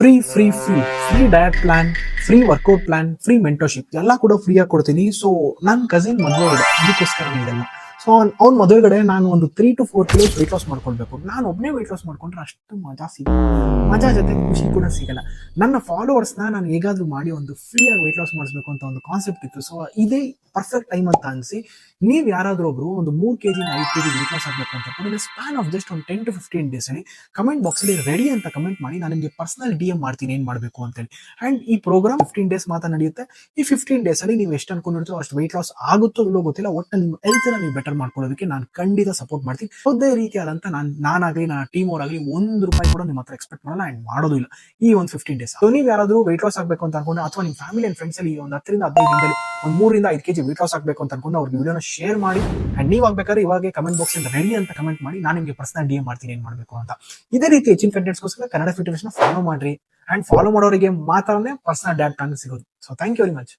Free diet plan, free workout plan, free mentorship ಎಲ್ಲ ಕೂಡ free ಆಗಿ ಕೊಡ್ತೀನಿ. ಸೊ ನನ್ನ ಕಸಿನ್ ಮದುವೆ ಇದೆ, ಅದಕ್ಕೋಸ್ಕರ ಇದೆಲ್ಲ. ಸೊ ಅವ್ನ ಮದುವೆಗಡೆ ನಾನು ಒಂದು 3 to 4 kilos ವೆಯ್ಟ್ ಲಾಸ್ ಮಾಡ್ಕೊಳ್ಬೇಕು. ನಾನು ಒಬ್ಬನೇ ವೆಯ್ಟ್ ಲಾಸ್ ಮಾಡ್ಕೊಂಡ್ರೆ ಅಷ್ಟು ಮಜಾ ಸಿಗಲ್ಲ, ಮಜಾ ಜೊತೆ ಖುಷಿ ಕೂಡ ಸಿಗಲ್ಲ. ನನ್ನ ಫಾಲೋವರ್ಸ್ನ ನಾನು ಹೇಗಾದ್ರೂ ಮಾಡಿ ಒಂದು ಫ್ರೀ ಆಗಿ ವೆಯ್ಟ್ ಲಾಸ್ ಮಾಡಿಸ್ಬೇಕು ಅಂತ ಒಂದು ಕಾನ್ಸೆಪ್ಟ್ ಇತ್ತು. ಸೊ ಇದೇ ಪರ್ಫೆಕ್ಟ್ ಟೈಮ್ ಅಂತ ಅನ್ಸಿ, ನೀವು ಯಾರಾದ್ರೂ ಒಬ್ರು ಒಂದು 3 kg 5 kg ವೆಯ್ಟ್ ಲಾಸ್ ಆಗಬೇಕು ಅಂತ ಸ್ಪ್ಯಾನ್ ಆಫ್ ಜಸ್ಟ್ ಒಂದು 10 to 15 ಡೇಸ್ ಅಲ್ಲಿ ಕಮೆಂಟ್ ಬಾಕ್ಸ್ ಅಲ್ಲಿ ರೆಡಿ ಅಂತ ಕಮೆಂಟ್ ಮಾಡಿ, ನಾನು ನಿಮಗೆ ಪರ್ಸನಲ್ DM ಮಾಡ್ತೀನಿ ಏನ್ ಮಾಡಬೇಕು ಅಂತ ಹೇಳಿ. ಅಂಡ್ ಈ ಪ್ರೋಗ್ರಾಮ್ 15 ಡೇಸ್ ಮಾತ್ರ ನಡೆಯುತ್ತೆ. ಈ 15 ಡೇಸ್ ಅಲ್ಲಿ ನೀವು ಎಷ್ಟು ಅನ್ಕೊಂಡಿರ್ತೀರೋ ಅಷ್ಟು ವೆಯ್ಟ್ ಲಾಸ್ ಆಗುತ್ತೋ ಇಲ್ಲೋ ಗೊತ್ತಿಲ್ಲ, ಒಟ್ಟಲ್ಲಿ ನಿಮ್ಮ ಹೆಲ್ತ್ ನೀವು ಬೆಟರ್ ಮಾಡ್ಕೊಳ್ಳೋದಕ್ಕೆ ನಾನು ಖಂಡಿತ ಸಪೋರ್ಟ್ ಮಾಡ್ತೀನಿ. ಯಾವುದೇ ರೀತಿಯಾದಂತ ನಾನಾಗ್ಲಿ ನನ್ನ ಟೀಮ್ ಅವರಾಗ್ಲಿ ₹1 ಕೂಡ ನಿಮ್ಮ ಹತ್ರ ಎಕ್ಸ್ಪೆಕ್ಟ್ ಮಾಡಲ್ಲ ಅಂಡ್ ಮಾಡೋದು ಇಲ್ಲ ಈ ಒಂದು 15 ಡೇಸ್. ಸೊ ನೀವು ಯಾರಾದ್ರೂ ವೆಯ್ಟ್ ಲಾಸ್ ಆಗಬೇಕು ಅಂತ ಅನ್ಕೊಂಡು, ಅಥವಾ ನಿಮ್ಮ ಫ್ಯಾಮಿಲಿ ಅಂಡ್ ಫ್ರೆಂಡ್ಸ್ ಅಲ್ಲಿ ಒಂದು 10 ರಿಂದ 15 ದಿನದಲ್ಲಿ ಒಂದು 3 ರಿಂದ 5 kg ವೆಯ್ಟ್ ಲಾಸ್ ಆಗಬೇಕು ಅಂತ ಅನ್ಕೊಂಡು ಅವ್ರಿಗೆ ವಿಡಿಯೋನ ಶೇರ್ ಮಾಡಿ. ಅಂಡ್ ನೀವು ಆಗ್ಬೇಕಾದ್ರೆ ಇವಾಗ ಕಮೆಂಟ್ ಬಾಕ್ಸ್ ಅಲ್ಲಿ ರೆಡಿ ಅಂತ ಕಮೆಂಟ್ ಮಾಡಿ, ನಾನು ನಿಮಗೆ ಪರ್ಸನಲ್ DM ಮಾಡ್ತೀನಿ ಏನ್ ಮಾಡಬೇಕು ಅಂತ. ಇದೇ ರೀತಿ ಹೆಚ್ಚಿನ ಕಂಟೆಂಟ್ಸ್ಗೋಸ್ಕರ ಕನ್ನಡ ಫಿಟ್ನೆಸ್ ಫಾಲೋ ಮಾಡ್ರಿ. ಅಂಡ್ ಫಾಲೋ ಮಾಡೋರಿಗೆ ಮಾತ್ರನೇ ಪರ್ಸನಲ್ ಡಯಟ್ ಪ್ಲಾನ್ ಸಿಗೋದು. So thank you very much.